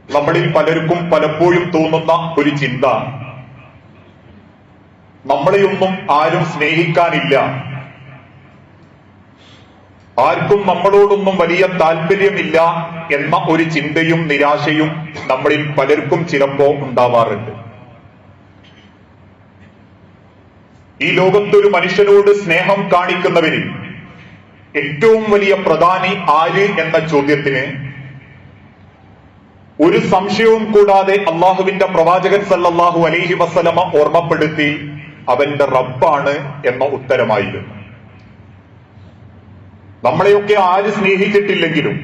നമ്മളിൽ പലർക്കും പലപ്പോഴും തോന്നുന്ന ഒരു ചിന്ത, നമ്മളെയൊന്നും ആരും സ്നേഹിക്കാനില്ല, ആർക്കും നമ്മളോടൊന്നും വലിയ താല്പര്യമില്ല എന്ന ഒരു ചിന്തയും നിരാശയും നമ്മളിൽ പലർക്കും ചിലപ്പോ ഉണ്ടാവാറുണ്ട്. ഈ ലോകത്തൊരു മനുഷ്യനോട് സ്നേഹം കാണിക്കുന്നവരിൽ ഏറ്റവും വലിയ പ്രധാനി ആര് എന്ന ചോദ്യത്തിന് ഒരു സംശയവും കൂടാതെ അള്ളാഹുവിന്റെ പ്രവാചകൻ സല്ലല്ലാഹു അലൈഹി വസല്ലമ ഓർമ്മപ്പെടുത്തി, അവന്റെ റബ്ബാണ് എന്ന ഉത്തരമായിരുന്നു. നമ്മളെയൊക്കെ ആര് സ്നേഹിച്ചിട്ടില്ലെങ്കിലും,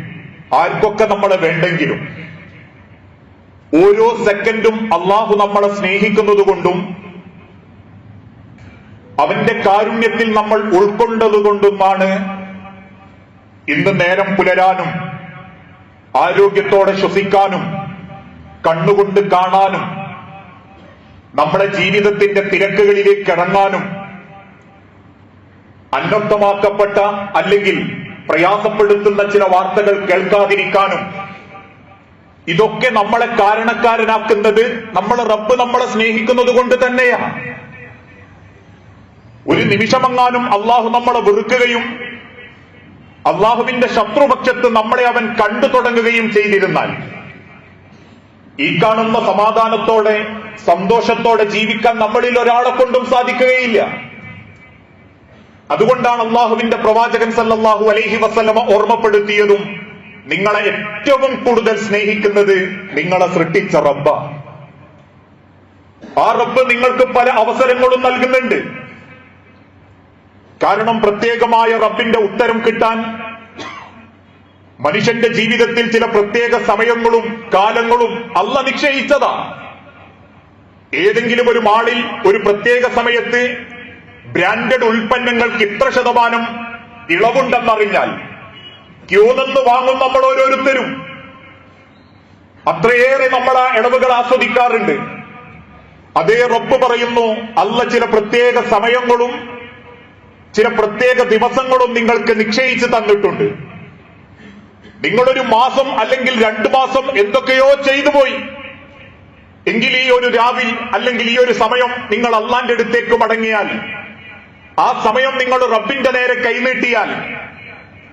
ആർക്കൊക്കെ നമ്മളെ വേണ്ടെങ്കിലും, ഓരോ സെക്കൻഡും അള്ളാഹു നമ്മളെ സ്നേഹിക്കുന്നത് കൊണ്ടും അവന്റെ കാരുണ്യത്തിൽ നമ്മൾ ഉൾക്കൊണ്ടതുകൊണ്ടുമാണ് ഇന്ന് നേരം പുലരാനും ആരോഗ്യത്തോടെ ശ്വസിക്കാനും കണ്ണുകൊണ്ട് കാണാനും നമ്മുടെ ജീവിതത്തിന്റെ തിരക്കുകളിലേക്ക് ഇറങ്ങാനും അന്വർത്ഥമാക്കപ്പെട്ട അല്ലെങ്കിൽ പ്രയാസപ്പെടുത്തുന്ന ചില വാർത്തകൾ കേൾക്കാതിരിക്കാനും ഇതൊക്കെ നമ്മളെ കാരണക്കാരനാക്കുന്നത് നമ്മളെ റബ്ബ് നമ്മളെ സ്നേഹിക്കുന്നത് കൊണ്ട് തന്നെയാണ്. ഒരു നിമിഷമെങ്ങാനും അള്ളാഹു നമ്മളെ വെറുക്കുകയും അള്ളാഹുവിന്റെ ശത്രുപക്ഷത്ത് നമ്മളെ അവൻ കണ്ടു തുടങ്ങുകയും ചെയ്തിരുന്നാൽ ഈ കാണുന്ന സമാധാനത്തോടെ സന്തോഷത്തോടെ ജീവിക്കാൻ നമ്മളിൽ ഒരാളെ കൊണ്ടും സാധിക്കുകയില്ല. അതുകൊണ്ടാണ് അള്ളാഹുവിന്റെ പ്രവാചകൻ സല്ലല്ലാഹു അലൈഹി വസല്ലമ ഓർമ്മപ്പെടുത്തിയതും, നിങ്ങളെ ഏറ്റവും കൂടുതൽ സ്നേഹിക്കുന്നത് നിങ്ങളെ സൃഷ്ടിച്ച റബ്ബ. ആ റബ്ബ് നിങ്ങൾക്ക് പല അവസരങ്ങളും നൽകുന്നുണ്ട്. കാരണം പ്രത്യേകമായ റബ്ബിന്റെ ഉത്തരം കിട്ടാൻ മനുഷ്യന്റെ ജീവിതത്തിൽ ചില പ്രത്യേക സമയങ്ങളും കാലങ്ങളും അല്ലാഹ് നിശ്ചയിച്ചതാ. ഏതെങ്കിലും ഒരു മാളിൽ ഒരു പ്രത്യേക സമയത്ത് ബ്രാൻഡഡ് ഉൽപ്പന്നങ്ങൾക്ക് ഇത്ര ശതമാനം ഇളവുണ്ടെന്നറിഞ്ഞാൽ ക്യൂ നിന്ന് വാങ്ങും നമ്മൾ ഓരോരുത്തരും. അത്രയേറെ നമ്മൾ ആ ഇളവുകൾ ആസ്വദിക്കാറുണ്ട്. അതേ റബ്ബ് പറയുന്നു, അല്ലാഹ് ചില പ്രത്യേക സമയങ്ങളും ചില പ്രത്യേക ദിവസങ്ങളും നിങ്ങൾക്ക് നിശ്ചയിച്ച് തന്നിട്ടുണ്ട്. നിങ്ങളൊരു മാസം അല്ലെങ്കിൽ 2 മാസം എന്തൊക്കെയോ ചെയ്തു പോയി എങ്കിൽ ഈ ഒരു രാവിൽ അല്ലെങ്കിൽ ഈ ഒരു സമയം നിങ്ങൾ അള്ളാന്റെ അടുത്തേക്ക് മടങ്ങിയാൽ, ആ സമയം നിങ്ങൾ റബ്ബിന്റെ നേരെ കൈനീട്ടിയാൽ,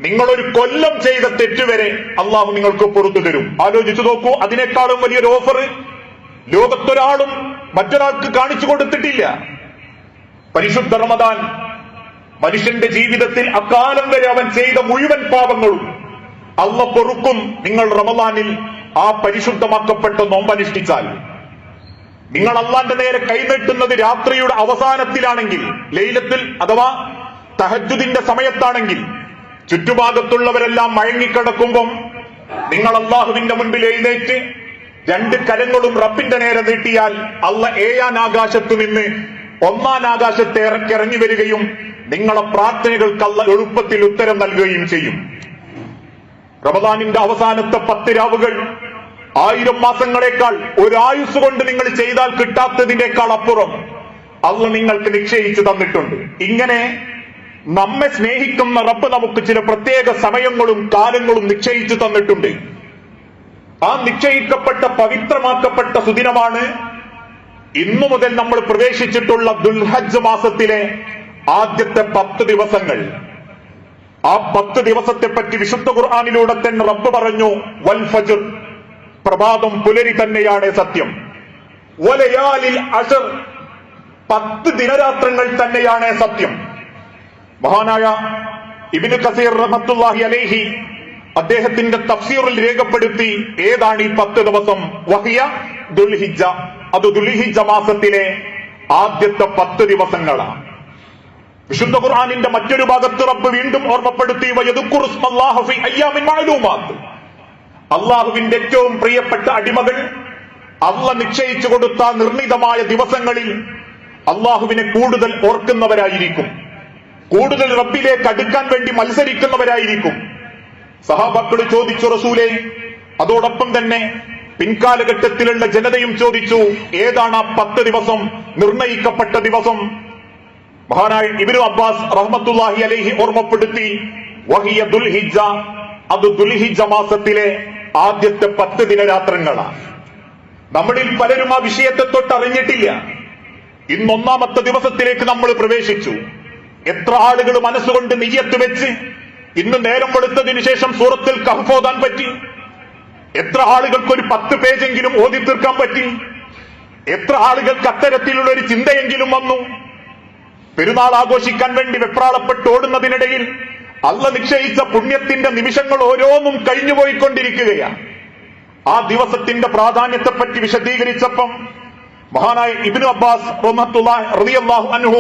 നിങ്ങളൊരു കൊല്ലം ചെയ്ത തെറ്റുവരെ അള്ളാഹു നിങ്ങൾക്ക് പുറത്തു തരും. ആലോചിച്ചു നോക്കൂ, അതിനേക്കാളും വലിയൊരു ഓഫർ ലോകത്തൊരാളും മറ്റൊരാൾക്ക് കാണിച്ചു കൊടുത്തിട്ടില്ല. പരിശുദ്ധ റമദാൻ മനുഷ്യന്റെ ജീവിതത്തിൽ അക്കാലം വരെ അവൻ ചെയ്ത മുഴുവൻ പാപങ്ങളും അല്ലാഹ് പൊറുക്കും. നിങ്ങൾ റമദാനിൽ ആ പരിശുദ്ധമാക്കപ്പെട്ട നോമ്പനുഷ്ഠിച്ചാൽ, നിങ്ങൾ അള്ളാന്റെ നേരെ കൈനീട്ടുന്നത് രാത്രിയുടെ അവസാനത്തിലാണെങ്കിൽ, ലൈലത്തുൽ അഥവാ തഹജ്ജുദിന്റെ സമയത്താണെങ്കിൽ, ചുറ്റുഭാഗത്തുള്ളവരെല്ലാം മയങ്ങിക്കിടക്കുമ്പം നിങ്ങൾ അള്ളാഹുവിന്റെ മുൻപിൽ എഴുന്നേറ്റ് 2 കരങ്ങളും റബ്ബിന്റെ നേരെ നീട്ടിയാൽ അല്ലാഹ് 7ാം ആകാശത്തു നിന്ന് 1ാം ആകാശത്തെ ഇറങ്ങി വരികയും നിങ്ങളെ പ്രാർത്ഥനകൾക്ക് അല്ലാഹ് എളുപ്പത്തിൽ ഉത്തരം നൽകുകയും ചെയ്യും. റമദാനിന്റെ അവസാനത്തെ 10 രാവുകൾ 1000 മാസങ്ങളെക്കാൾ ഒരു ആയുസ് കൊണ്ട് നിങ്ങൾ ചെയ്താൽ കിട്ടാത്തതിനേക്കാൾ അപ്പുറം അല്ലാഹ് നിങ്ങൾക്ക് നിശ്ചയിച്ചു തന്നിട്ടുണ്ട്. ഇങ്ങനെ നമ്മെ സ്നേഹിക്കുന്ന റബ്ബ് നമുക്ക് ചില പ്രത്യേക സമയങ്ങളും കാലങ്ങളും നിശ്ചയിച്ചു തന്നിട്ടുണ്ട്. ആ നിശ്ചയിക്കപ്പെട്ട പവിത്രമാക്കപ്പെട്ട സുദിനമാണ് ഇന്നു മുതൽ നമ്മൾ പ്രവേശിച്ചിട്ടുള്ള ദുൽഹജ്ജ് മാസത്തിലെ ആദ്യത്തെ 10 ദിവസങ്ങൾ. ആ 10 ദിവസത്തെ പറ്റി വിശുദ്ധ ഖുർആനിലൂടെ തന്നെ റബ്ബ് പറഞ്ഞു, വൽ ഫജ്ർ, പ്രഭാതം പുലരി തന്നെയാണ് സത്യം, വലയാലിൽ അശ്ർ, 10 ദിനരാത്രങ്ങൾ തന്നെയാണ് സത്യം. മഹാനായ ഇബ്നു കസീർ റഹ്മത്തുള്ളാഹി അലൈഹി അദ്ദേഹത്തിന്റെ തഫ്സീറിൽ രേഖപ്പെടുത്തി, ഏതാണ് ഈ 10 ദിവസം? വഹിയ ദുൽഹിജ്ജ, അത് ദുൽഹിജ്ജ മാസത്തിലെ ആദ്യത്തെ 10 ദിവസങ്ങളാണ്. വിശുദ്ധ ഖുർആനിന്റെ മറ്റൊരു ഭാഗത്ത് റബ്ബ് വീണ്ടും ഓർമ്മപ്പെടുത്തി, വയദ്കുറു സ്മല്ലാഹി ഫീ അയ്യാമിൻ മഅലൂമാത്ത്, അല്ലാഹുവിന്റെ ഏറ്റവും പ്രിയപ്പെട്ട അടിമകൾ അല്ലാഹ് നിശ്ചയിച്ചു കൊടുത്ത നിർണിതമായ ദിവസങ്ങളിൽ അല്ലാഹുവിനെ കൂടുതൽ ഓർക്കുന്നവരായിരിക്കും, കൂടുതൽ റബ്ബിലേക്ക് അടുക്കാൻ വേണ്ടി മത്സരിക്കുന്നവരായിരിക്കും. സഹാബാക്കൾ ചോദിച്ചു, റസൂലേ, അതോടൊപ്പം തന്നെ പിൻകാലഘട്ടത്തിലുള്ള ജനതയും ചോദിച്ചു, ഏതാണ് ആ 10 ദിവസം, നിർണയിക്കപ്പെട്ട ദിവസം? മഹാനായ ഇബ്നു അബ്ബാസ് റഹ്മത്തുള്ളാഹി അലൈഹി ഓർമ്മപ്പെടുത്തി, വഹിയ ദുൽഹിജ്ജ, അത് ദുൽഹിജ്ജ മാസത്തിലെ ആദ്യത്തെ 10 ദിനരാത്രങ്ങളാണ്. നമ്മളിൽ പലരും ആ വിഷയത്തെ തൊട്ടറിഞ്ഞിട്ടില്ല. ഇന്ന് 1-ാമത്തെ ദിവസത്തിലേക്ക് നമ്മൾ പ്രവേശിച്ചു. എത്ര ആളുകൾ മനസ്സുകൊണ്ട് നിയ്യത്ത് വെച്ച് ഇന്ന് നേരം വെളുത്തതിനു ശേഷം സൂറത്തുൽ കഹ്ഫ് ഓതാൻ പറ്റി? എത്ര ആളുകൾക്ക് ഒരു 10 പേജെങ്കിലും ഓതി തീർക്കാൻ പറ്റി? എത്ര ആളുകൾക്ക് അത്തരത്തിലുള്ള ഒരു ചിന്തയെങ്കിലും വന്നു? പെരുന്നാൾ ആഘോഷിക്കാൻ വേണ്ടി വെപ്രാളപ്പെട്ട് ഓടുന്നതിനിടയിൽ അള്ളാഹ് നിശ്ചയിച്ച പുണ്യത്തിന്റെ നിമിഷങ്ങൾ ഓരോന്നും കഴിഞ്ഞുപോയിക്കൊണ്ടിരിക്കുകയാണ്. ആ ദിവസത്തിന്റെ പ്രാധാന്യത്തെപ്പറ്റി വിശദീകരിച്ചപ്പം മഹാനായ ഇബ്നു അബ്ബാസ് റളിയല്ലാഹു അൻഹു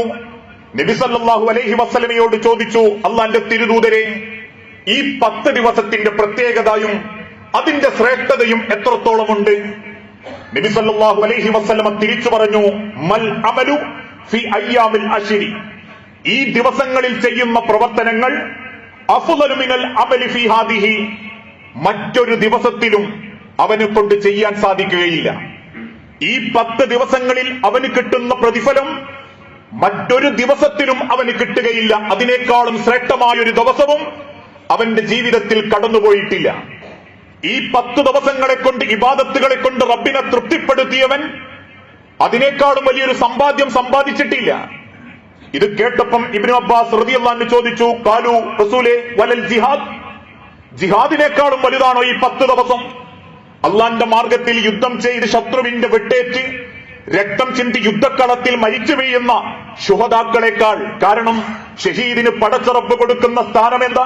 നബി സല്ലല്ലാഹു അലൈഹി വസല്ലമയോട് ചോദിച്ചു, അള്ളാന്റെ തിരുദൂതരെ, ഈ 10 ദിവസത്തിന്റെ പ്രത്യേകതയും അതിന്റെ ശ്രേഷ്ഠതയും എത്രത്തോളമുണ്ട്? നബി സല്ലല്ലാഹു അലൈഹി വസല്ലമ തിരിച്ചു പറഞ്ഞു, മൽ അമലു ഫി അയ്യാമിൽ അശ്രി, ഈ ദിവസങ്ങളിൽ ചെയ്യുന്ന പ്രവർത്തനങ്ങൾ അഫ്ളലു മിനൽ അമലി ഫി ഹാദിഹി, മറ്റൊരു ദിവസത്തിലും അവനെ കൊണ്ട് ചെയ്യാൻ സാധിക്കുകയില്ല. ഈ 10 ദിവസങ്ങളിൽ അവന് കിട്ടുന്ന പ്രതിഫലം മറ്റൊരു ദിവസത്തിലും അവന് കിട്ടുകയില്ല. അതിനേക്കാളും ശ്രേഷ്ഠമായൊരു ദിവസവും അവന്റെ ജീവിതത്തിൽ കടന്നുപോയിട്ടില്ല. ഈ 10 ദിവസങ്ങളെ കൊണ്ട്, ഇബാദത്തുകളെ കൊണ്ട് റബ്ബിനെ തൃപ്തിപ്പെടുത്തിയവൻ അതിനേക്കാളും വലിയൊരു സമ്പാദ്യം സമ്പാദിച്ചിട്ടില്ല. ഇത് കേട്ടപ്പം ഇബ്നു അബ്ബാസ് റളിയല്ലാഹു അൻഹു ചോദിച്ചു, ഖാലു റസൂലേ വലൽ ജിഹാദ്, ജിഹാദിനേക്കാളും വലുതാണോ ഈ 10 ദിവസം? അള്ളാന്റെ മാർഗത്തിൽ യുദ്ധം ചെയ്ത് ശത്രുവിന്റെ വെട്ടേറ്റ് രക്തം ചിന്തി യുദ്ധക്കളത്തിൽ മരിച്ചു വീഴുന്ന ശുഹദാക്കളെക്കാൾ. കാരണം ഷഹീദിന് പടച്ചുറപ്പ് കൊടുക്കുന്ന സ്ഥാനം എന്താ?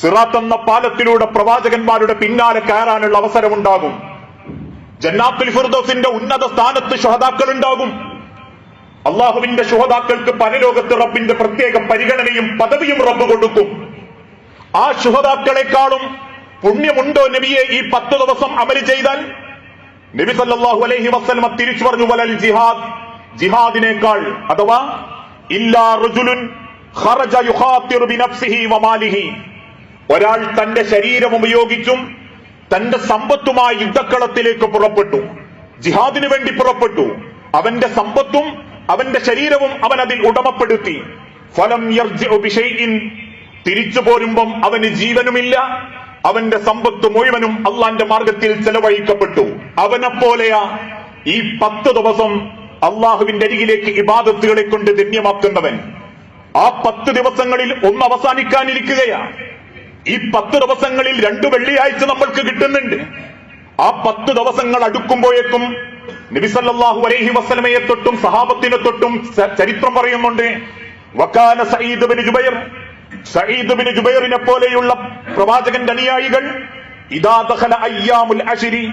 സിറാത്ത് എന്ന പാലത്തിലൂടെ പ്രവാചകന്മാരുടെ പിന്നാലെ കയറാനുള്ള അവസരമുണ്ടാകും. ജന്നാത്തുൽ ഫിർദൗസിന്റെ ഉന്നത സ്ഥാനത്ത് ശുഹദാക്കൾ ഉണ്ടാകും. അള്ളാഹുവിന്റെ ശുഹദാക്കൾക്ക് പരലോകത്ത് റബ്ബിന്റെ പ്രത്യേക പരിഗണനയും പദവിയും റബ്ബ് കൊടുക്കും. ആ ശുഹദാക്കളെക്കാളും പുണ്യമുണ്ടോ നബിയെ ഈ 10 ദിവസം അമല് ചെയ്താൽ? നബി സല്ലല്ലാഹു അലൈഹി വസല്ലമ തിരിച്ചു പറഞ്ഞു, വലൽ ജിഹാദ്, ജിഹാദിനേക്കാൾ. അഥവാ ഇല്ലാ റജുലുൻ ഖറജ യുഖാതിറു ബിനഫ്സിഹി വമാലിഹി, ഒരാൾ തന്റെ ശരീരം ഉപയോഗിച്ചും തന്റെ സമ്പത്തുമായി യുദ്ധക്കളത്തിലേക്ക് പുറപ്പെട്ടു, ജിഹാദിന് വേണ്ടി പുറപ്പെട്ടു. അവന്റെ സമ്പത്തും അവന്റെ ശരീരവും അവൻ അതിൽ ഉടമപ്പെടുത്തി. ഫലം യർജിഉ ബിശൈഇൻ, തിരിച്ചു പോരുമ്പം അവന് ജീവനുമില്ല, അവന്റെ സമ്പത്ത് മുഴുവനും അള്ളാന്റെ മാർഗത്തിൽ ചെലവഴിക്കപ്പെട്ടു. അവനെപ്പോലെയാ ഈ 10 ദിവസം അള്ളാഹുവിന്റെ അരികിലേക്ക് ഇബാദത്തുകളെ കൊണ്ട് ധന്യമാക്കുന്നവൻ. ആ 10 ദിവസങ്ങളിൽ ഒന്ന് അവസാനിക്കാനിരിക്കുകയാ. ഈ 10 ദിവസങ്ങളിൽ 2 വെള്ളിയാഴ്ച നമ്മൾക്ക് കിട്ടുന്നുണ്ട്. ആ 10 ദിവസങ്ങൾ അടുക്കുമ്പോഴേക്കും നബി സല്ലല്ലാഹു അലൈഹി വസല്ലമയെ തൊട്ടും സഹാബത്തിനെ തൊട്ടും ചരിത്രം പറയുന്നുണ്ട്. വകാന സഈദ് ഇബ്നു ജുബൈർ, സഈദ് ഇബ്നു ജുബൈറിനെ പോലെയുള്ള പ്രവാചകന്റെ അനുയായികൾ ഇദാ ദഖല അയ്യാമുൽ അശ്രി,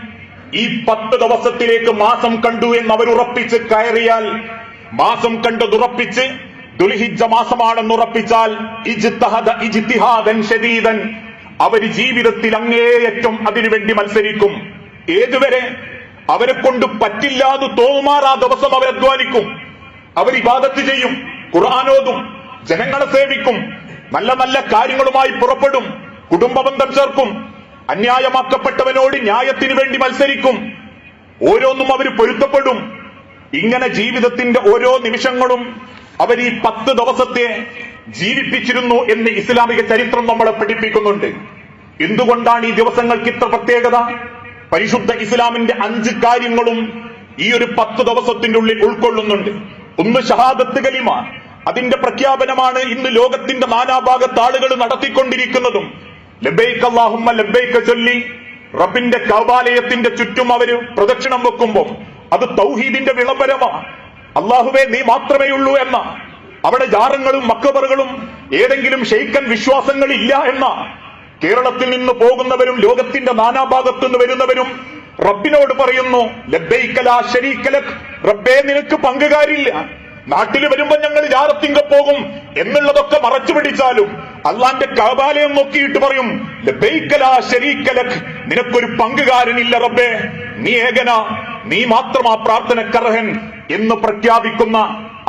ഈ 10 ദിവസത്തിലേക്ക് മാസം കണ്ടു എന്ന് അവർ ഉറപ്പിച്ച് കയറിയാൽ, മാസം കണ്ടതുറപ്പിച്ച് ദുൽഹിജ്ജ മാസമാണെന്ന് ഉറപ്പിച്ചാൽ, ഇജ്തഹദ ഇജ്തിഹാദൻ ശദീദൻ, അവർ ജീവിതത്തിൽ അങ്ങേയറ്റം അതിനുവേണ്ടി മത്സരിക്കും. ഏതുവരെ? അവരെ കൊണ്ട് പറ്റില്ലാതെ തോന്നുമാർ ആ ദിവസം അവർ അധ്വാനിക്കും. അവർ ഇബാദത്ത് ചെയ്യും, ഖുർആനോതും, ജനങ്ങളെ സേവിക്കും, നല്ല നല്ല കാര്യങ്ങളുമായി പുറപ്പെടും, കുടുംബബന്ധം ചേർക്കും, അന്യായമാക്കപ്പെട്ടവനോട് ന്യായത്തിന് വേണ്ടി മത്സരിക്കും. ഓരോന്നും അവർ പൊരുത്തപ്പെടും. ഇങ്ങനെ ജീവിതത്തിന്റെ ഓരോ നിമിഷങ്ങളും അവർ ഈ 10 ദിവസത്തെ ജീവിപ്പിച്ചിരുന്നു എന്ന് ഇസ്ലാമിക ചരിത്രം നമ്മളെ പഠിപ്പിക്കുന്നുണ്ട്. എന്തുകൊണ്ടാണ് ഈ ദിവസങ്ങൾക്ക് ഇത്ര പ്രത്യേകത? പരിശുദ്ധ ഇസ്ലാമിന്റെ 5 കാര്യങ്ങളും ഈ ഒരു 10 ദിവസത്തിന്റെ ഉള്ളിൽ ഉൾക്കൊള്ളുന്നുണ്ട്. ഒന്ന് ഷഹാദത്ത് കലിമ, അതിന്റെ പ്രഖ്യാപനമാണ് ഇന്ന് ലോകത്തിന്റെ നാനാഭാഗത്ത് ആളുകൾ നടത്തിക്കൊണ്ടിരിക്കുന്നതും. ലബ്ബൈക് അല്ലാഹുമ്മ ലബ്ബൈക് ചൊല്ലി റബ്ബിന്റെ കഅബാലയത്തിന്റെ ചുറ്റും അവര് പ്രദക്ഷിണം വെക്കുമ്പോൾ അത് തൗഹീദിന്റെ വിളംബരമാണ്. അള്ളാഹുവേ നീ മാത്രമേ ഉള്ളൂ എന്ന, അവിടെ ജാറങ്ങളും മക്കബറുകളും ഏതെങ്കിലും ഷെയ്ക്കൻ വിശ്വാസങ്ങൾ ഇല്ല എന്ന. കേരളത്തിൽ നിന്ന് പോകുന്നവരും ലോകത്തിന്റെ നാനാഭാഗത്തുനിന്ന് വരുന്നവരും റബ്ബിനോട് പറയുന്നു, ലബ്ബൈക ലാ ശരീക ലക്, റബ്ബേ നിനക്ക് പങ്കുകാരില്ല. നാട്ടിൽ വരുമ്പോ ഞങ്ങൾ ജാറത്തിങ്ക പോകും എന്നുള്ളതൊക്കെ മറച്ചു പിടിച്ചാലും അള്ളാന്റെ കഅബാലയം നോക്കിയിട്ട് പറയും, ലബ്ബൈക ലാ ശരീക ലക്, നിനക്കൊരു പങ്കുകാരനില്ല റബ്ബേ, നീ ഏകന, നീ മാത്രമാ പ്രാർത്ഥനക്കർഹൻ എന്ന് പ്രഖ്യാപിക്കുന്ന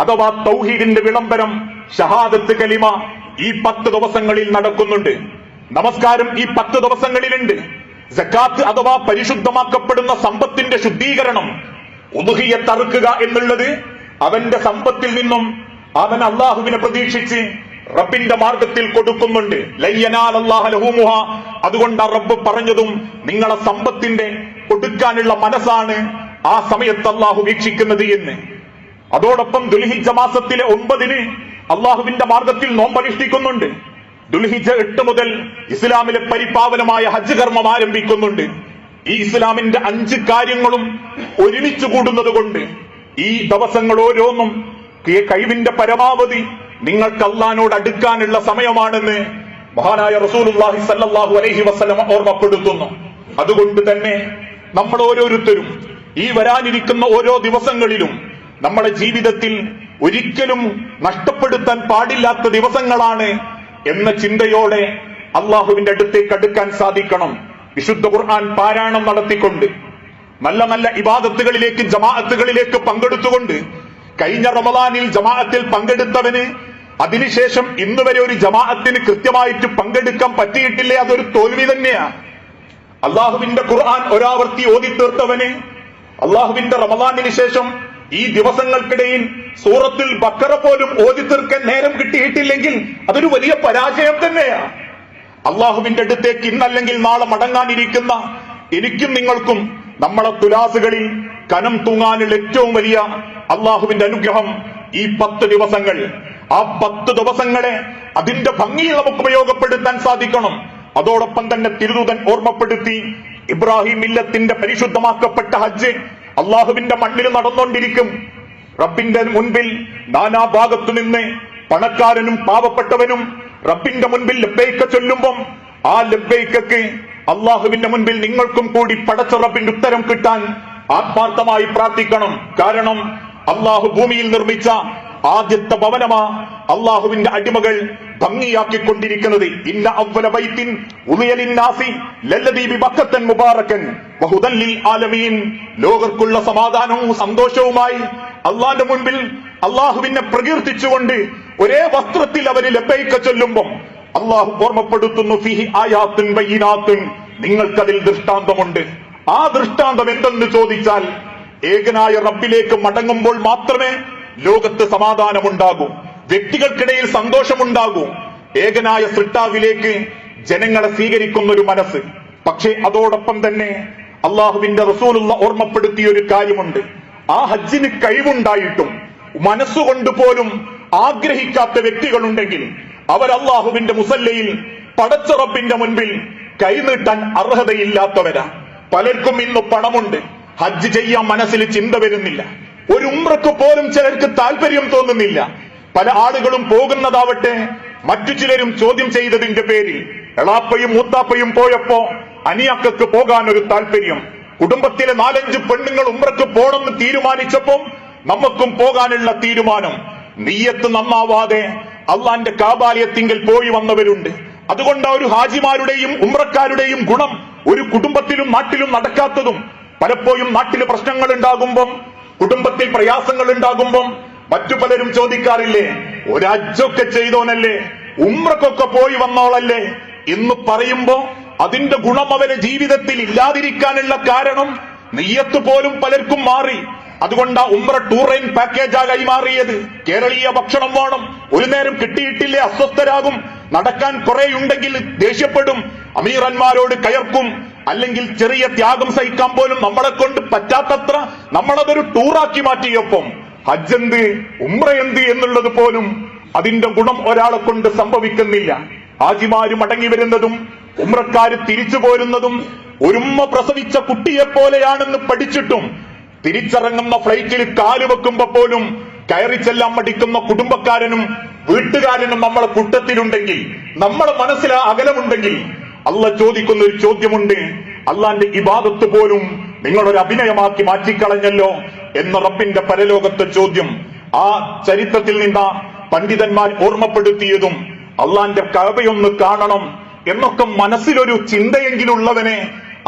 അഥവാ തൗഹീദിന്റെ വിളംബരം ഷഹാദത്ത് കലിമ ഈ 10 ദിവസങ്ങളിൽ നടക്കുന്നുണ്ട്. നമസ്കാരം ഈ 10 ദിവസങ്ങളിലുണ്ട്. സക്കാത്ത് അഥവാ പരിശുദ്ധമാക്കപ്പെടുന്ന സമ്പത്തിന്റെ ശുദ്ധീകരണം, ഉദ്ഹിയ്യത്ത് അറുക്കുക എന്നുള്ളത് അവന്റെ സമ്പത്തിൽ നിന്നും അവൻ അള്ളാഹുവിനെ പ്രതീക്ഷിച്ച് റബ്ബിന്റെ മാർഗത്തിൽ കൊടുക്കുന്നുണ്ട്. അതുകൊണ്ട് റബ്ബ് പറഞ്ഞതും നിങ്ങളെ സമ്പത്തിന്റെ കൊടുക്കാനുള്ള മനസ്സാണ് ആ സമയത്ത് അള്ളാഹു വീക്ഷിക്കുന്നത് എന്ന്. അതോടൊപ്പം ദുൽഹിജ്ജ മാസത്തിലെ 9 അള്ളാഹുവിന്റെ മാർഗത്തിൽ നോമ്പനുഷ്ഠിക്കുന്നുണ്ട്. ദുൽഹിജ്ജ 8 മുതൽ ഇസ്ലാമിലെ പരിപാവനമായ ഹജ്ജ് കർമ്മം ആരംഭിക്കുന്നുണ്ട്. ഈ ഇസ്ലാമിന്റെ 5 കാര്യങ്ങളും ഒരുമിച്ച് കൂടുന്നത് കൊണ്ട് ഈ ദിവസങ്ങൾ ഓരോന്നും കഴിവിന്റെ പരമാവധി നിങ്ങൾക്ക് അള്ളാഹിനോട് അടുക്കാനുള്ള സമയമാണെന്ന് മഹാനായ റസൂലുള്ളാഹി സ്വല്ലല്ലാഹു അലൈഹി വസല്ലം ഓർമ്മപ്പെടുത്തുന്നു. അതുകൊണ്ട് തന്നെ നമ്മൾ ഓരോരുത്തരും ഈ വരാനിരിക്കുന്ന ഓരോ ദിവസങ്ങളിലും നമ്മുടെ ജീവിതത്തിൽ ഒരിക്കലും നഷ്ടപ്പെടുത്താൻ പാടില്ലാത്ത ദിവസങ്ങളാണ് എന്ന ചിന്തയോടെ അള്ളാഹുവിന്റെ അടുത്തേക്ക് അടുക്കാൻ സാധിക്കണം. വിശുദ്ധ ഖുർആൻ പാരായണം നടത്തിക്കൊണ്ട് നല്ല നല്ല ഇബാദത്തുകളിലേക്ക് ജമാഅത്തുകളിലേക്ക് പങ്കെടുത്തുകൊണ്ട് കഴിഞ്ഞ റമദാനിൽ ജമാഅത്തിൽ പങ്കെടുത്തവന് അതിനുശേഷം ഇന്ന് വരെ ഒരു ജമാഅത്തിന് കൃത്യമായിട്ട് പങ്കെടുക്കാൻ പറ്റിയിട്ടില്ലേ, അതൊരു തോൽവി തന്നെയാണ്. അള്ളാഹുവിന്റെ ഖുർആൻ ഒരാവർത്തി ഓതി തീർത്തവന് അള്ളാഹുവിന്റെ റമദാനിന് ശേഷം ഈ ദിവസങ്ങൾക്കിടയിൽ സൂറത്തുൽ ബഖറ പോലും ഓതി തീർക്കാൻ നേരം കിട്ടിയിട്ടില്ലെങ്കിൽ അതൊരു വലിയ പരാജയം തന്നെയാണ്. അള്ളാഹുവിന്റെ അടുത്തേക്ക് ഇന്നല്ലെങ്കിൽ നാളെ മടങ്ങാനിരിക്കുന്ന എനിക്കും നിങ്ങൾക്കും നമ്മളെ തുലാസുകളിൽ കനം തൂങ്ങാനുള്ള ഏറ്റവും വലിയ അള്ളാഹുവിന്റെ അനുഗ്രഹം ഈ 10 ദിവസങ്ങൾ. ആ 10 ദിവസങ്ങളെ അതിന്റെ ഭംഗിയിൽ നമുക്ക് ഉപയോഗപ്പെടുത്താൻ സാധിക്കണം. അതോടൊപ്പം തന്നെ തിരുദൂതൻ ഓർമ്മപ്പെടുത്തി, ഇബ്രാഹിം മില്ലത്തിന്റെ പരിശുദ്ധമാക്കപ്പെട്ട ഹജ്ജ് അള്ളാഹുവിന്റെ മണ്ണിൽ നടന്നുകൊണ്ടിരിക്കും. റബ്ബിന്റെ മുൻപിൽ നാനാഭാഗത്തു നിന്ന് പണക്കാരനും പാവപ്പെട്ടവനും റബ്ബിന്റെ മുൻപിൽ ലബ്ബൈക ചൊല്ലുമ്പം ആ ലബ്ബൈകക്ക് അള്ളാഹുവിന്റെ മുൻപിൽ നിങ്ങൾക്കും കൂടി പടച്ച റബ്ബിന്റെ ഉത്തരം കിട്ടാൻ ആത്മാർത്ഥമായി പ്രാർത്ഥിക്കണം. കാരണം അള്ളാഹു ഭൂമിയിൽ നിർമ്മിച്ച ആദ്യത്തെ ഭവനമാ അള്ളാഹുവിന്റെ അടിമകൾ ഭംഗിയാക്കിക്കൊണ്ടിരിക്കുന്നത്. ഇന്ന അവ്വല ബൈത്തിൻ ഉളിയ ലിന്നാസി ലല്ലദീ ബിബക്കത്തൻ മുബാറകൻ വഹുദൻ ലിൽ ആലമീൻ. ലോകർക്കുള്ള സമാധാനവും സന്തോഷവുമായി അള്ളാന്റെ മുൻപിൽ അള്ളാഹുവിനെ പ്രകീർത്തിച്ചുകൊണ്ട് ഒരേ വസ്ത്രത്തിൽ അവര് ലബ്ബൈക ചൊല്ലുമ്പം അള്ളാഹു ഓർമ്മപ്പെടുത്തുന്നു, ഫീഹി ആയാത്തുൻ ബയ്യിനാത്തുൻ, നിങ്ങൾക്കതിൽ ദൃഷ്ടാന്തമുണ്ട്. ആ ദൃഷ്ടാന്തം എന്തെന്ന് ചോദിച്ചാൽ ഏകനായ റബ്ബിലേക്ക് മടങ്ങുമ്പോൾ മാത്രമേ ലോകത്ത് സമാധാനമുണ്ടാകൂ, വ്യക്തികൾക്കിടയിൽ സന്തോഷമുണ്ടാകൂ, ഏകനായ സൃഷ്ടാവിലേക്ക് ജനങ്ങളെ സ്വീകരിക്കുന്ന ഒരു മനസ്സ്. പക്ഷേ അതോടൊപ്പം തന്നെ അള്ളാഹുവിന്റെ റസൂലുള്ള ഓർമ്മപ്പെടുത്തിയ ഒരു കാര്യമുണ്ട്. ആ ഹജ്ജിന് കഴിവുണ്ടായിട്ടും മനസ്സുകൊണ്ട് പോലും ആഗ്രഹിക്കാത്ത വ്യക്തികളുണ്ടെങ്കിൽ അവർ അള്ളാഹുവിന്റെ മുസല്ലയിൽ പടച്ച റബ്ബിന്റെ മുൻപിൽ കൈനീട്ടാൻ അർഹതയില്ലാത്തവരാ. പലർക്കും ഇന്ന് പണമുണ്ട്, ഹജ്ജ് ചെയ്യാൻ മനസ്സിൽ ചിന്ത വരുന്നില്ല. ഒരു ഉംറക്ക് പോലും ചിലർക്ക് താല്പര്യം തോന്നുന്നില്ല. പല ആളുകളും പോകുന്നതാവട്ടെ മറ്റു ചിലരും ചോദ്യം ചെയ്തതിന്റെ പേരിൽ. എളാപ്പയും മൂത്താപ്പയും പോയപ്പോ അനിയക്കക്ക് പോകാൻ ഒരു താല്പര്യം. കുടുംബത്തിലെ 4-5 പെണ്ണുങ്ങൾ ഉംറക്ക് പോണെന്ന് തീരുമാനിച്ചപ്പം നമുക്കും പോകാനുള്ള തീരുമാനം. നിയ്യത്ത് നന്നാവാതെ അള്ളാന്റെ കാബാലയത്തിങ്കൽ പോയി വന്നവരുണ്ട്. അതുകൊണ്ട് ഒരു ഹാജിമാരുടെയും ഉംറക്കാരുടെയും ഗുണം ഒരു കുടുംബത്തിലും നാട്ടിലും നടക്കാത്തതും. പലപ്പോഴും നാട്ടില് പ്രശ്നങ്ങൾ ഉണ്ടാകുമ്പം, കുടുംബത്തിൽ പ്രയാസങ്ങൾ ഉണ്ടാകുമ്പം മറ്റു പലരും ചോദിക്കാറില്ലേ, ഒരു ഹജ്ജൊക്കെ ചെയ്തോനല്ലേ, ഉംറക്കൊക്കെ പോയി വന്നോളല്ലേ എന്ന് പറയുമ്പോ അതിന്റെ ഗുണം അവരെ ജീവിതത്തിൽ ഇല്ലാതിരിക്കാനുള്ള കാരണം നിയ്യത്ത് പോലും പലർക്കും മാറി. അതുകൊണ്ട് ഉംറ ടൂർ ആൻഡ് പാക്കേജായി മാറിയത്. കേരളീയ ഭക്ഷണം വേണം, ഒരു നേരം കിട്ടിയിട്ടില്ലേ അസ്വസ്ഥരാകും, നടക്കാൻ കുറെയുണ്ടെങ്കിൽ ദേഷ്യപ്പെടും, അമീറന്മാരോട് കയർക്കും, അല്ലെങ്കിൽ ചെറിയ ത്യാഗം സഹിക്കാൻ പോലും നമ്മളെ കൊണ്ട് പറ്റാത്തത്ര നമ്മളതൊരു ടൂറാക്കി മാറ്റിയപ്പം ഹജ്ജ് എന്ത് ഉംറ എന്ത് എന്നുള്ളത് പോലും അതിന്റെ ഗുണം ഒരാളെ കൊണ്ട് സംഭവിക്കുന്നില്ല. ഹാജിമാര് മടങ്ങി വരുന്നതും ഉംറക്കാര് തിരിച്ചു പോരുന്നതും ഒരുമ്മ പ്രസവിച്ച കുട്ടിയെപ്പോലെയാണെന്ന് പഠിച്ചിട്ടും തിരിച്ചിറങ്ങുന്ന ഫ്ലൈറ്റിൽ കാലുവെക്കുമ്പോ പോലും കയറി ചെല്ലാൻ മടിക്കുന്ന കുടുംബക്കാരനും വീട്ടുകാരനും നമ്മളെ കൂട്ടത്തിലുണ്ടെങ്കിൽ, നമ്മളെ മനസ്സിൽ അകലമുണ്ടെങ്കിൽ അള്ളാഹ് ചോദിക്കുന്ന ഒരു ചോദ്യമുണ്ട്. അള്ളാന്റെ ഇബാദത്ത് പോലും നിങ്ങളൊരു അഭിനയമാക്കി മാറ്റിക്കളഞ്ഞല്ലോ എന്ന റബ്ബിന്റെ പരലോകത്തെ ചോദ്യം. ആ ചരിത്രത്തിൽ നിന്ന് പണ്ഡിതന്മാർ ഓർമ്മപ്പെടുത്തിയതും അള്ളാന്റെ കഅബയൊന്ന് കാണണം എന്നൊക്കെ മനസ്സിലൊരു ചിന്തയെങ്കിലുള്ളവനെ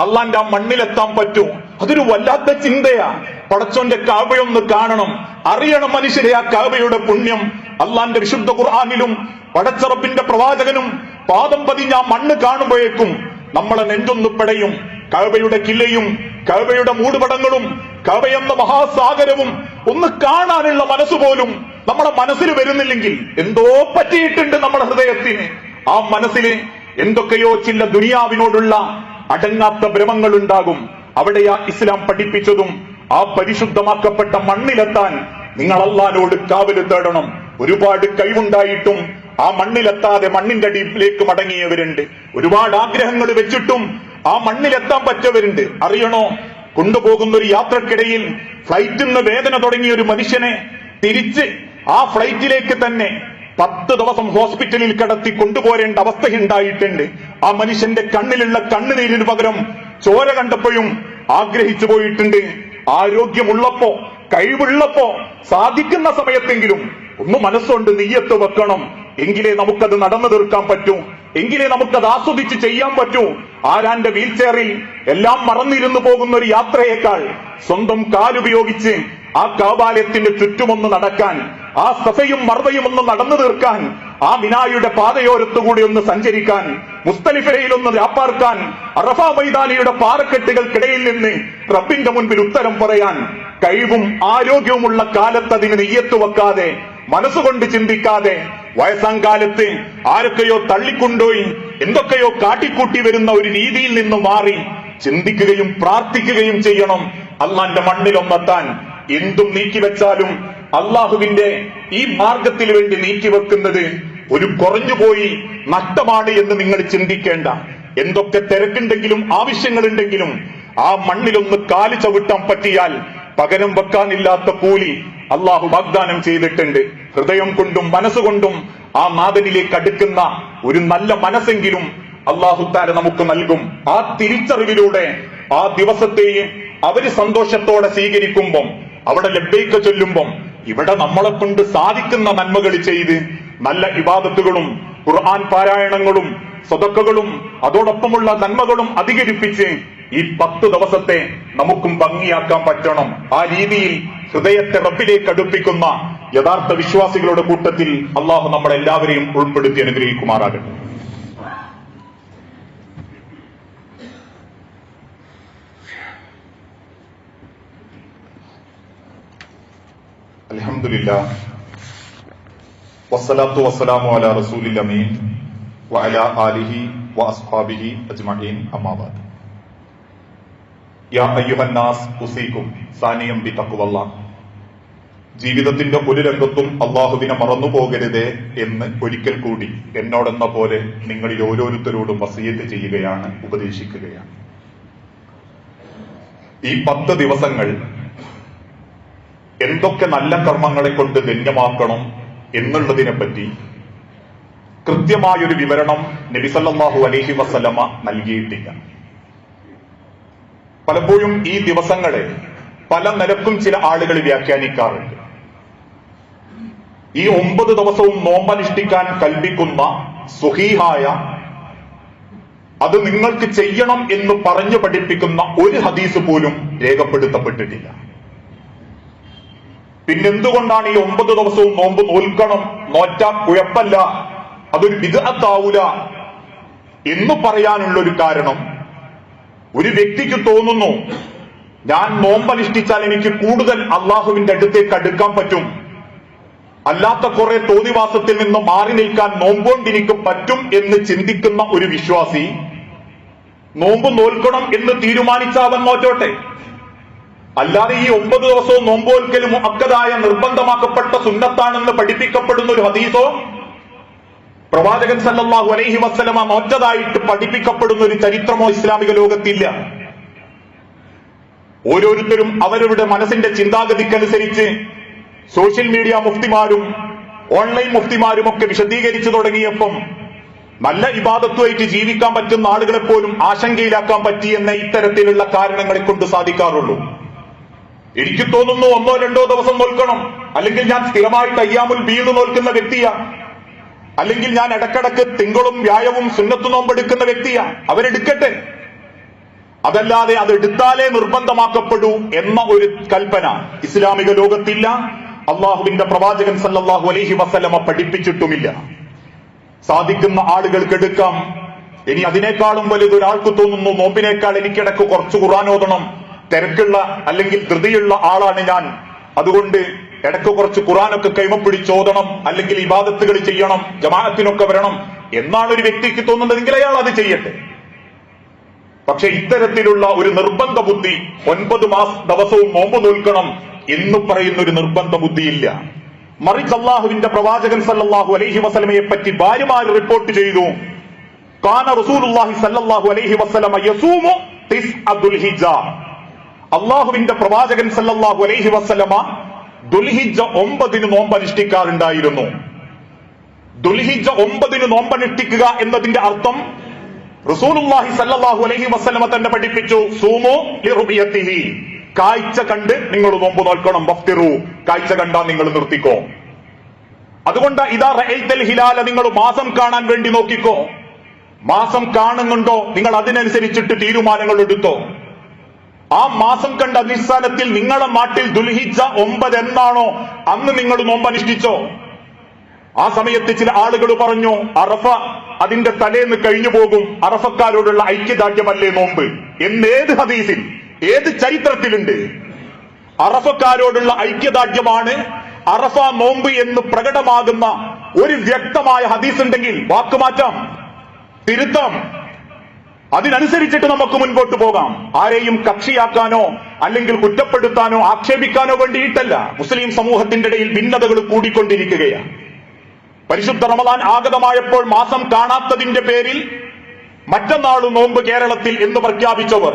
അള്ളാന്റെ ആ മണ്ണിലെത്താൻ പറ്റൂ. അതൊരു വല്ലാത്ത ചിന്തയാ. പടച്ചോന്റെ കഅബയൊന്ന് കാണണം, അറിയണം മനുഷ്യരെ ആ കഅബയുടെ പുണ്യം. അള്ളാന്റെ വിശുദ്ധ ഖുർആനിലും പടച്ച റബ്ബിന്റെ പ്രവാചകനും പാദം പതിഞ്ഞ ആ മണ്ണ് കാണുമ്പോഴേക്കും നമ്മളെ നെഞ്ചൊന്ന് പിടയും. കഅബയുടെ കില്ലയും കഅബയുടെ മൂടുപടങ്ങളും കഅബയെന്ന മഹാസാഗരവും ഒന്ന് കാണാനുള്ള മനസ്സുപോലും നമ്മുടെ മനസ്സിൽ വരുന്നില്ലെങ്കിൽ എന്തോ പറ്റിയിട്ടുണ്ട് നമ്മുടെ ഹൃദയത്തിന്. ആ മനസ്സിൽ എന്തൊക്കെയോ ചില ദുനിയാവിനോടുള്ള അടങ്ങാത്ത ഭ്രമങ്ങൾ ഉണ്ടാകും. അവിടെയാ ഇസ്ലാം പഠിപ്പിച്ചതും ആ പരിശുദ്ധമാക്കപ്പെട്ട മണ്ണിലെത്താൻ നിങ്ങൾ അല്ലാഹുവോട് കാവല് തേടണം. ഒരുപാട് കഴിവുണ്ടായിട്ടും ആ മണ്ണിലെത്താതെ മണ്ണിന്റെ അടിയിലേക്ക് മടങ്ങിയവരുണ്ട്. ഒരുപാട് ആഗ്രഹങ്ങൾ വെച്ചിട്ടും ആ മണ്ണിലെത്താൻ പറ്റവരുണ്ട്. അറിയണോ, കൊണ്ടുപോകുന്ന ഒരു യാത്രക്കിടയിൽ ഫ്ലൈറ്റിൽ നിന്ന് വേദന തുടങ്ങിയ ഒരു മനുഷ്യനെ തിരിച്ച് ആ ഫ്ലൈറ്റിലേക്ക് തന്നെ 10 ദിവസം ഹോസ്പിറ്റലിൽ കിടത്തി കൊണ്ടുപോരേണ്ട അവസ്ഥയുണ്ടായിട്ടുണ്ട്. ആ മനുഷ്യന്റെ കണ്ണിലുള്ള കണ്ണുനീരിന് പകരം ചോര കണ്ടപ്പോഴും ആഗ്രഹിച്ചു പോയിട്ടുണ്ട്. ആരോഗ്യമുള്ളപ്പോ, കഴിവുള്ളപ്പോ, സാധിക്കുന്ന സമയത്തെങ്കിലും ഒന്ന് മനസ്സുകൊണ്ട് നിയ്യത്ത് വെക്കണം. എങ്കിലേ നമുക്കത് നടന്നു തീർക്കാൻ പറ്റൂ, എങ്കിലേ നമുക്കത് ആസ്വദിച്ച് ചെയ്യാൻ പറ്റൂ. ആരാന്റെ വീൽ ചെയറിൽ എല്ലാം മറന്നിരുന്നു പോകുന്ന ഒരു യാത്രയേക്കാൾ സ്വന്തം കാലുപയോഗിച്ച് ആ കാബാലയത്തിന്റെ ചുറ്റുമൊന്ന് നടക്കാൻ, ആ സഫയും മർവയും ഒന്ന് നടന്നു തീർക്കാൻ, ആ മിനായുടെ പാതയോരത്തുകൂടി ഒന്ന് സഞ്ചരിക്കാൻ, മുസ്തലിഫയിൽ ഒന്ന് രാപ്പാർക്കാൻ, അറഫ മൈതാനിയുടെ പാറക്കെട്ടുകൾക്കിടയിൽ നിന്ന് റബ്ബിന്റെ മുൻപിൽ ഉത്തരം പറയാൻ കഴിവും ആരോഗ്യവുമുള്ള കാലത്ത് അതിന് നെയ്യത്ത് വെക്കാതെ, മനസ്സുകൊണ്ട് ചിന്തിക്കാതെ, വയസ്സാങ്കാലത്ത് ആരൊക്കെയോ തള്ളിക്കൊണ്ടുപോയി എന്തൊക്കെയോ കാട്ടിക്കൂട്ടി വരുന്ന ഒരു രീതിയിൽ നിന്ന് മാറി ചിന്തിക്കുകയും പ്രാർത്ഥിക്കുകയും ചെയ്യണം. അള്ളാന്റെ മണ്ണിലൊന്നെത്താൻ എന്തും നീക്കിവെച്ചാലും അള്ളാഹുവിന്റെ ഈ മാർഗത്തിന് വേണ്ടി നീക്കിവെക്കുന്നത് ഒരു കുറഞ്ഞുപോയി നഷ്ടമാണ് എന്ന് നിങ്ങൾ ചിന്തിക്കേണ്ട. എന്തൊക്കെ തിരക്കുണ്ടെങ്കിലും ആവശ്യങ്ങളുണ്ടെങ്കിലും ആ മണ്ണിലൊന്ന് കാല് ചവിട്ടാൻ പറ്റിയാൽ പകരം വെക്കാനില്ലാത്ത കൂലി അള്ളാഹു വാഗ്ദാനം ചെയ്തിട്ടുണ്ട്. ഹൃദയം കൊണ്ടും മനസ്സുകൊണ്ടും ആ നാഥനിലേക്ക് അടുക്കുന്ന ഒരു നല്ല മനസ്സെങ്കിലും അള്ളാഹു താര നമുക്ക് നൽകും. ആ തിരിച്ചറിവിലൂടെ ആ ദിവസത്തെയും അവര് സന്തോഷത്തോടെ സ്വീകരിക്കുമ്പം, അവിടെ ലബ്ബൈക ചൊല്ലുമ്പം, ഇവിടെ നമ്മളെ കൊണ്ട് സാധിക്കുന്ന നന്മകൾ ചെയ്ത് നല്ല ഇബാദത്തുകളും ഖുർആൻ പാരായണങ്ങളും സദഖകളും അതോടൊപ്പമുള്ള നന്മകളും അധികരിപ്പിച്ച് ഈ 10 ദിവസത്തെ നമുക്കും ഭംഗിയാക്കാൻ പറ്റണം. ആ രീതിയിൽ ഹൃദയത്തെ റബ്ബിലേക്ക് അടുപ്പിക്കുന്ന യഥാർത്ഥ വിശ്വാസികളുടെ കൂട്ടത്തിൽ അള്ളാഹു നമ്മളെല്ലാവരെയും ഉൾപ്പെടുത്തി അനുഗ്രഹിക്കുമാറാകട്ടെ. അൽഹംദുലില്ലാഹ് വസ്സലാത്തു വസ്സലാമു അലാ റസൂലിൽ അമീൻ വഅലാ ആലിഹി വഅസ്ഹാബിഹി അജ്മഈൻ. അമ്മാ ബഅദ്. യാ അയ്യുഹന്നാസ് ഉസീകും സാനിയം ബിതഖ്വല്ലാഹ്. ജീവിതത്തിന്റെ ഒരു രംഗത്തും അള്ളാഹുവിനെ മറന്നുപോകരുതേ എന്ന് ഒരിക്കൽ കൂടി എന്നോടെന്ന പോലെ നിങ്ങളിൽ ഓരോരുത്തരോടും വസിയത്ത് ചെയ്യുകയാണ്, ഉപദേശിക്കുകയാണ്. ഈ 10 ദിവസങ്ങൾ എന്തൊക്കെ നല്ല കർമ്മങ്ങളെ കൊണ്ട് ധന്യമാക്കണം എന്നുള്ളതിനെ പറ്റി കൃത്യമായൊരു വിവരണം നബി സല്ലല്ലാഹു അലൈഹി വസല്ലമ നൽകിയിട്ടില്ല. പലപ്പോഴും ഈ ദിവസങ്ങളെ പല നിലക്കും ചില ആളുകൾ വ്യാഖ്യാനിക്കാറുണ്ട്. ഈ 9 ദിവസവും നോമ്പനുഷ്ഠിക്കാൻ കൽപ്പിക്കുന്ന സ്വഹീഹായ, അത് നിങ്ങൾക്ക് ചെയ്യണം എന്ന് പറഞ്ഞു പഠിപ്പിക്കുന്ന ഒരു ഹദീസ് പോലും രേഖപ്പെടുത്തപ്പെട്ടിട്ടില്ല. പിന്നെന്തുകൊണ്ടാണ് ഈ 9 ദിവസവും നോമ്പ് നോൽക്കണം, നോറ്റാ കുഴപ്പമില്ല, അതൊരു ബിദ്അത്താവൂല എന്ന് പറയാനുള്ളൊരു കാരണം, ഒരു വ്യക്തിക്ക് തോന്നുന്നു ഞാൻ നോമ്പനുഷ്ഠിച്ചാൽ എനിക്ക് കൂടുതൽ അള്ളാഹുവിന്റെ അടുത്തേക്ക് അടുക്കാൻ പറ്റും, അല്ലാത്ത കുറെ തോന്നിവാസത്തിൽ നിന്ന് മാറി നിൽക്കാൻ നോമ്പുകൊണ്ട് എനിക്ക് പറ്റും എന്ന് ചിന്തിക്കുന്ന ഒരു വിശ്വാസി നോമ്പ് നോൽക്കണം എന്ന് തീരുമാനിച്ചാവൻ നോറ്റോട്ടെ. അല്ലാതെ ഈ 9 ദിവസവും നോമ്പോൽക്കലും മുഅക്കദായ നിർബന്ധമാക്കപ്പെട്ട സുന്നത്താണെന്ന് പഠിപ്പിക്കപ്പെടുന്ന ഒരു ഹദീസോ പ്രവാചകൻ സല്ലല്ലാഹു അലൈഹി വസല്ലമ നോറ്റതായിട്ട് പഠിപ്പിക്കപ്പെടുന്ന ഒരു ചരിത്രമോ ഇസ്ലാമിക ലോകത്തില്ല. ഓരോരുത്തരും അവരവരുടെ മനസ്സിന്റെ ചിന്താഗതിക്കനുസരിച്ച് സോഷ്യൽ മീഡിയ മുഫ്തിമാരും ഓൺലൈൻ മുഫ്തിമാരും ഒക്കെ വിശദീകരിച്ചു തുടങ്ങിയപ്പം നല്ല ഇബാദത്തുമായിട്ട് ജീവിക്കാൻ പറ്റുന്ന ആളുകളെ പോലും ആശങ്കയിലാക്കാൻ പറ്റിയെന്ന ഇത്തരത്തിലുള്ള കാരണങ്ങളെ കൊണ്ട് സാധിക്കാറുള്ളൂ. എനിക്ക് തോന്നുന്നു 1-2 ദിവസം നോൽക്കണം, അല്ലെങ്കിൽ ഞാൻ സ്ഥിരമായിട്ട് അയ്യാമുൽ ബീദ് നോൽക്കുന്ന വ്യക്തിയാ, അല്ലെങ്കിൽ ഞാൻ ഇടക്കിടക്ക് തിങ്കളും വ്യാഴവും സുന്നത്ത് നോമ്പെടുക്കുന്ന വ്യക്തിയാ, അവരെടുക്കട്ടെ. അതല്ലാതെ അതെടുത്താലേ നിർബന്ധമാക്കപ്പെടൂ എന്ന ഒരു കൽപ്പന ഇസ്ലാമിക ലോകത്തില്ല, അള്ളാഹുവിന്റെ പ്രവാചകൻ സല്ലല്ലാഹു അലൈഹി വസല്ലമ പഠിപ്പിച്ചിട്ടുമില്ല. സാധിക്കുന്ന ആളുകൾക്ക് എടുക്കാം. ഇനി അതിനേക്കാളും വലുതൊരാൾക്ക് തോന്നുന്നു നോമ്പിനേക്കാൾ എനിക്കിടക്ക് കുറച്ച് ഖുർആൻ ഓതണം, തിരക്കുള്ള അല്ലെങ്കിൽ ധൃതിയുള്ള ആളാണ് ഞാൻ, അതുകൊണ്ട് ഇടയ്ക്ക് കുറച്ച് ഖുർആനൊക്കെ കൈമപ്പിടിച്ചോദണം, അല്ലെങ്കിൽ ഇബാദത്തുകൾ ചെയ്യണം, ജമാഅത്തിനൊക്കെ വരണം എന്നാണ് ഒരു വ്യക്തിക്ക് തോന്നുന്നതെങ്കിൽ അയാൾ അത് ചെയ്യട്ടെ. പക്ഷെ ഇത്തരത്തിലുള്ള ഒരു നിർബന്ധ ബുദ്ധി 9 ദിവസവും നോമ്പ് നോൽക്കണം എന്ന് പറയുന്ന ഒരു നിർബന്ധ ബുദ്ധിയില്ല. മറിച്ച് അള്ളാഹുവിന്റെ പ്രവാചകൻ സല്ലല്ലാഹു അലൈഹി വസല്ലമയെ പറ്റി ഭാര്യമാർ റിപ്പോർട്ട് ചെയ്തു, കാന റസൂലുള്ളാഹി സല്ലല്ലാഹു അലൈഹി വസല്ലമ യസൂമു ദുൽഹിജ്ജ. അള്ളാഹുവിന്റെ പ്രവാചകൻ സല്ലല്ലാഹു അലൈഹി വസല്ലമ ദുൽഹിജ്ജ 9 നോമ്പ് അനുഷ്ഠിക്കാറുണ്ടായിരുന്നു. ദുൽഹിജ്ജ 9 നോമ്പ് അനുഷ്ഠിക്കുക എന്നതിന്റെ അർത്ഥം റസൂലുള്ളാഹി സല്ലല്ലാഹു അലൈഹി വസല്ലമ തന്നെ പഠിപ്പിച്ചു, സൂമു ലിറുബിയത്തിഹി, കാഴ്ച കണ്ട് നിങ്ങൾ നോമ്പ് നോൽക്കണം. വഫ്തിറു, കാഴ്ച കണ്ടാൽ നിങ്ങൾ നിർത്തിക്കോ. അതുകൊണ്ട് ഇദാ റഅയ്തൽ ഹിലാല, നിങ്ങൾ മാസം കാണാൻ വേണ്ടി നോക്കിക്കോ. മാസം കാണുന്നുണ്ടോ നിങ്ങൾ അതിനനുസരിച്ചിട്ട് തീരുമാനങ്ങൾ എടുത്തോ. ആ മാസം കണ്ട അടിസ്ഥാനത്തിൽ നിങ്ങളുടെ നാട്ടിൽ ദുൽഹിജ്ജ 9 എന്നാണോ അന്ന് നിങ്ങൾ നോമ്പ് അനുഷ്ഠിച്ചോ. ആ സമയത്ത് ചില ആളുകൾ പറഞ്ഞു, അറഫ അതിന്റെ തലേന്ന് കഴിഞ്ഞു പോകും, അറഫക്കാരോടുള്ള ഐക്യദാർഢ്യമല്ലേ നോമ്പ് എന്നേത് ഹദീസിൽ, ഏത് ചരിത്രത്തിലുണ്ട്? അറഫക്കാരോടുള്ള ഐക്യദാർഢ്യമാണ് അറഫ നോമ്പ് എന്ന് പ്രകടമാകുന്ന ഒരു വ്യക്തമായ ഹദീസ് ഉണ്ടെങ്കിൽ വാക്കുമാറ്റാം, തിരുത്താം, അതിനനുസരിച്ചിട്ട് നമുക്ക് മുൻപോട്ട് പോകാം. ആരെയും കക്ഷിയാക്കാനോ അല്ലെങ്കിൽ കുറ്റപ്പെടുത്താനോ ആക്ഷേപിക്കാനോ വേണ്ടിയിട്ടല്ല. മുസ്ലിം സമൂഹത്തിന്റെ ഇടയിൽ ഭിന്നതകൾ കൂടിക്കൊണ്ടിരിക്കുകയാണ്. പരിശുദ്ധ റമദാൻ ആഗതമായപ്പോൾ മാസം കാണാത്തതിന്റെ പേരിൽ മറ്റന്നാൾ നോമ്പ് കേരളത്തിൽ എന്ന് പ്രഖ്യാപിച്ചവർ,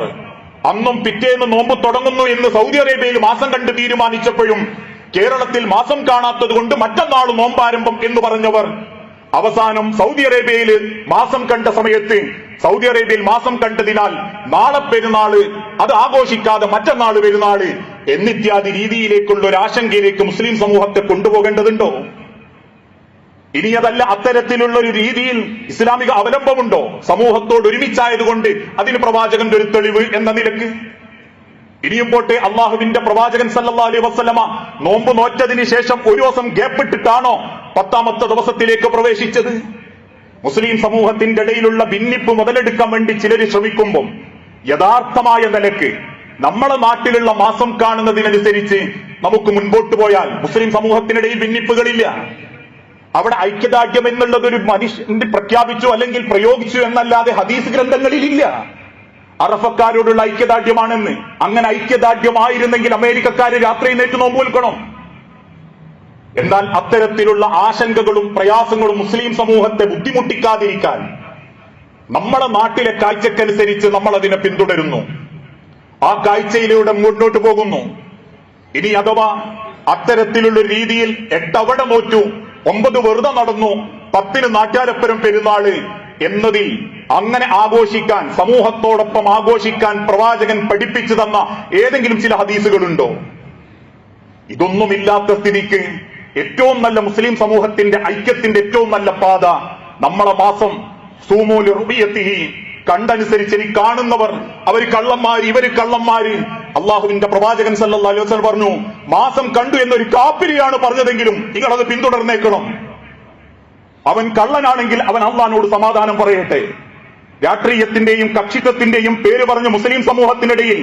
അന്നും പിറ്റേന്ന് നോമ്പ് തുടങ്ങുന്നു എന്ന് സൗദി അറേബ്യയിൽ മാസം കണ്ട് തീരുമാനിച്ചപ്പോഴും കേരളത്തിൽ മാസം കാണാത്തത് കൊണ്ട് മറ്റന്നാൾ നോമ്പാരംഭം എന്ന് പറഞ്ഞവർ, അവസാനം സൗദി അറേബ്യയിൽ മാസം കണ്ട സമയത്ത് സൗദി അറേബ്യയിൽ മാസം കണ്ടതിനാൽ നാളെ പെരുന്നാള്, അത് ആഘോഷിക്കാതെ മറ്റന്നാൾ പെരുന്നാള് എന്നിത്യാദി രീതിയിലേക്കുള്ള ഒരു ആശങ്കയിലേക്ക് മുസ്ലിം സമൂഹത്തെ കൊണ്ടുപോകേണ്ടതുണ്ടോ? ഇനി അതല്ല, അത്തരത്തിലുള്ള ഒരു രീതിയിൽ ഇസ്ലാമിക അവലംബമുണ്ടോ? സമൂഹത്തോട് ഒരുമിച്ചായതുകൊണ്ട് അതിന് പ്രവാചകന്റെ ഒരു തെളിവ് എന്ന നിലക്ക്. ഇനിയും പോട്ടെ, അള്ളാഹുവിന്റെ പ്രവാചകൻ സല്ലല്ലാഹു അലൈഹി വസല്ലമ നോമ്പ് നോറ്റതിന് ശേഷം ഒരു ദിവസം ഗ്യാപ്പിട്ടിട്ടാണോ 10ാമത്തെ ദിവസത്തിലേക്ക് പ്രവേശിച്ചത്? മുസ്ലിം സമൂഹത്തിന്റെ ഇടയിലുള്ള ഭിന്നിപ്പ് മുതലെടുക്കാൻ വേണ്ടി ചിലർ ശ്രമിക്കുമ്പോൾ യഥാർത്ഥമായ നിലക്ക് നമ്മളെ നാട്ടിലുള്ള മാസം കാണുന്നതിനനുസരിച്ച് നമുക്ക് മുൻപോട്ട് പോയാൽ മുസ്ലിം സമൂഹത്തിനിടയിൽ ഭിന്നിപ്പുകളില്ല. അവിടെ ഐക്യദാർഢ്യം എന്നുള്ളത് ഒരു മനുഷ്യന്റെ പ്രഖ്യാപിച്ചു അല്ലെങ്കിൽ പ്രയോഗിച്ചു എന്നല്ലാതെ ഹദീസ് ഗ്രന്ഥങ്ങളിലില്ല. അറഫക്കാരോടുള്ള ഐക്യദാർഢ്യമാണെന്ന്. അങ്ങനെ ഐക്യദാർഢ്യമായിരുന്നെങ്കിൽ അമേരിക്കക്കാര് രാത്രി നേരിട്ട് നോമ്പ് നിൽക്കണം. എന്നാൽ അത്തരത്തിലുള്ള ആശങ്കകളും പ്രയാസങ്ങളും മുസ്ലിം സമൂഹത്തെ ബുദ്ധിമുട്ടിക്കാതിരിക്കാൻ നമ്മളെ നാട്ടിലെ കാഴ്ചക്കനുസരിച്ച് നമ്മൾ അതിനെ പിന്തുടരുന്നു. ആ കാഴ്ചയിലൂടെ മുന്നോട്ട് പോകുന്നു. ഇനി അഥവാ അത്തരത്തിലുള്ള രീതിയിൽ 8 അവിടെ നോറ്റു, 9 വെറുതെ നടന്നു, 10 നാട്യാരപ്പരം പെരുന്നാള് എന്നതിൽ അങ്ങനെ ആഘോഷിക്കാൻ, സമൂഹത്തോടൊപ്പം ആഘോഷിക്കാൻ പ്രവാചകൻ പഠിപ്പിച്ചു തന്ന ഏതെങ്കിലും ചില ഹദീസുകളുണ്ടോ? ഇതൊന്നുമില്ലാത്ത സ്ഥിതിക്ക് ഏറ്റവും നല്ല മുസ്ലിം സമൂഹത്തിന്റെ ഐക്യത്തിന്റെ ഏറ്റവും നല്ല പാത നമ്മളെ മാസം സൂമൂ ലിറുബിയത്തിഹി, കണ്ടനുസരിച്ച് ഇനി കാണുന്നവർ അവർ കള്ളന്മാര്, ഇവര് കള്ളന്മാര്. അള്ളാഹുവിന്റെ പ്രവാചകൻ സല്ലല്ലാഹു അലൈഹി വസല്ലം പറഞ്ഞു, മാസം കണ്ടു എന്നൊരു കാഫിരിയാണ് പറഞ്ഞതെങ്കിലും നിങ്ങളത് പിന്തുടർന്നേക്കണം. അവൻ കള്ളനാണെങ്കിൽ അവൻ അള്ളാഹിനോട് സമാധാനം പറയട്ടെ. രാഷ്ട്രീയത്തിന്റെയും കക്ഷിത്വത്തിന്റെയും പേര് പറഞ്ഞ് മുസ്ലിം സമൂഹത്തിനിടയിൽ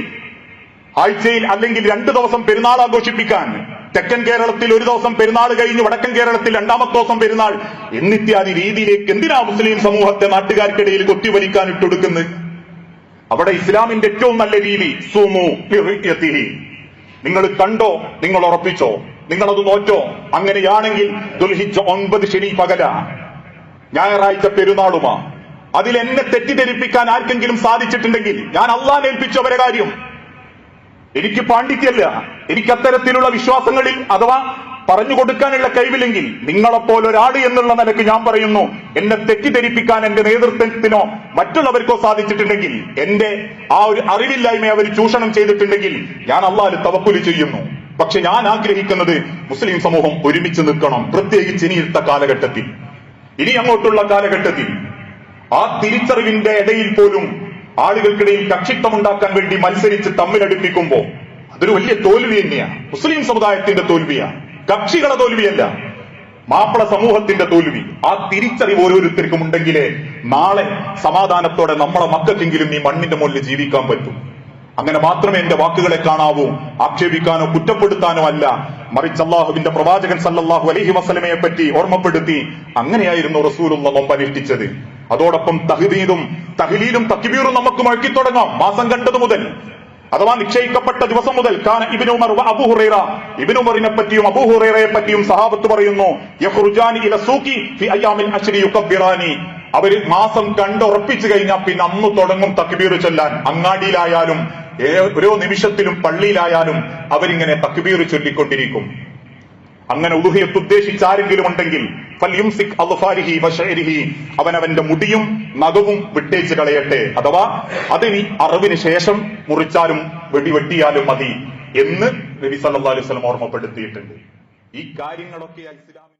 ആഴ്ചയിൽ അല്ലെങ്കിൽ 2 ദിവസം പെരുന്നാൾ ആഘോഷിപ്പിക്കാൻ, തെക്കൻ കേരളത്തിൽ 1 ദിവസം പെരുന്നാൾ കഴിഞ്ഞ് വടക്കൻ കേരളത്തിൽ 2ാമത്തെ ദിവസം പെരുന്നാൾ എന്നിത്യാദി രീതിയിലേക്ക് എന്തിനാ മുസ്ലിം സമൂഹത്തെ നാട്ടുകാർക്കിടയിൽ കൊത്തിവലിക്കാൻ ഇട്ടുകൊടുക്കുന്നത്? അവിടെ ഇസ്ലാമിന്റെ ഏറ്റവും നല്ല രീതി സൂമു ലിറുയത്തിഹി, നിങ്ങൾ കണ്ടോ, നിങ്ങൾ ഉറപ്പിച്ചോ, നിങ്ങളത് നോറ്റോ. അങ്ങനെയാണെങ്കിൽ ദുൽഹിജ്ജ 9 ശനി പകല, ഞായറാഴ്ച പെരുന്നാളുമാ. അതിൽ എന്നെ തെറ്റിദ്ധരിപ്പിക്കാൻ ആർക്കെങ്കിലും സാധിച്ചിട്ടുണ്ടെങ്കിൽ ഞാൻ അള്ളാഹ് ഏൽപ്പിച്ചവരെ കാര്യം, എനിക്ക് പാണ്ഡിത്യല്ല, എനിക്ക് അത്തരത്തിലുള്ള വിശ്വാസങ്ങളിൽ അഥവാ പറഞ്ഞു കൊടുക്കാനുള്ള കഴിവില്ലെങ്കിൽ നിങ്ങളെപ്പോലൊരാൾ എന്നുള്ള നിലക്ക് ഞാൻ പറയുന്നു, എന്നെ തെറ്റിദ്ധരിപ്പിക്കാൻ എന്റെ നേതൃത്വത്തിനോ മറ്റുള്ളവർക്കോ സാധിച്ചിട്ടുണ്ടെങ്കിൽ, എന്റെ ആ ഒരു അറിവില്ലായ്മയെ അവർ ചൂഷണം ചെയ്തിട്ടുണ്ടെങ്കിൽ ഞാൻ അള്ളാഹ് തവക്കുൽ ചെയ്യുന്നു. പക്ഷെ ഞാൻ ആഗ്രഹിക്കുന്നത് മുസ്ലിം സമൂഹം ഒരുമിച്ച് നിൽക്കണം. പ്രത്യേകിച്ച് ഇനിയത്തെ കാലഘട്ടത്തിൽ, ഇനി അങ്ങോട്ടുള്ള കാലഘട്ടത്തിൽ ആ തിരിച്ചറിവിന്റെ ഇടയിൽ പോലും ആളുകൾക്കിടയിൽ കക്ഷിത്വമുണ്ടാക്കാൻ വേണ്ടി മത്സരിച്ച് തമ്മിലടുപ്പിക്കുമ്പോ അതൊരു വലിയ തോൽവി തന്നെയാണ്. മുസ്ലിം സമുദായത്തിന്റെ തോൽവിയാണ്, കക്ഷികളെ തോൽവിയല്ല, മാപ്പിള സമൂഹത്തിന്റെ തോൽവി. ആ തിരിച്ചറിവ് ഓരോരുത്തർക്കും ഉണ്ടെങ്കിലേ നാളെ സമാധാനത്തോടെ നമ്മളെ മക്കൾക്കെങ്കിലും ഈ മണ്ണിന്റെ മുകളിൽ ജീവിക്കാൻ പറ്റും. അങ്ങനെ മാത്രമേ എന്റെ വാക്കുകളെ കാണാവൂ. ആക്ഷേപിക്കാനോ കുറ്റപ്പെടുത്താനോ അല്ല, മറിച്ച് അള്ളാഹുവിന്റെ പ്രവാചകൻ സല്ലല്ലാഹു അലൈഹി വസല്ലമയെ പറ്റി ഓർമ്മപ്പെടുത്തി അങ്ങനെയായിരുന്നു റസൂലുള്ള നോമ്പ് അനുഷ്ഠിച്ചത്. അതോടൊപ്പം തഹ്ലീലും തക്ബീറും നമുക്ക് മുഴക്കി തുടങ്ങാം മാസം കണ്ടത് മുതൽ, അഥവാ നിശ്ചയിക്കപ്പെട്ട ദിവസം മുതൽ. കാന ഇബ്നു ഉമർ വ അബൂ ഹുറൈറ, ഇബ്നു ഉമറിനെ പറ്റിയും അബൂ ഹുറൈറയെ പറ്റിയും സഹാബത്ത് പറയുന്നു, യഖ്റുജാനി ഇല സൂഖി ഫി അയ്യാമിൽ അശ്രി യുകബ്ബിറാനി, അവര് മാസം കണ്ടുറപ്പിച്ചു കഴിഞ്ഞാൽ പിന്നെ അന്ന് തുടങ്ങും തക്ബീർ ചൊല്ലാൻ. അങ്ങാടിയിലായാലും ഓരോ നിമിഷത്തിലും പള്ളിയിലായാലും അവരിങ്ങനെ തക്ബീർ ചൊല്ലിക്കൊണ്ടിരിക്കും. അങ്ങനെ ഉളുഹിയത്ത് ഉദ്ദേശിച്ച് ആരെങ്കിലും ഉണ്ടെങ്കിൽ ഫൽയുംസിക് അദ്ഫാരിഹി വശഅരിഹി, അവനവന്റെ മുടിയും നഖവും വിട്ടേച്ച് കളയട്ടെ, അഥവാ അതിനി അറിവിന് ശേഷം മുറിച്ചാലും വെട്ടിയാലും മതി എന്ന് നബി സല്ലല്ലാഹു അലൈഹി വസല്ലം ഓർമ്മപ്പെടുത്തിയിട്ടുണ്ട്. ഈ കാര്യങ്ങളൊക്കെ ഇസ്ലാം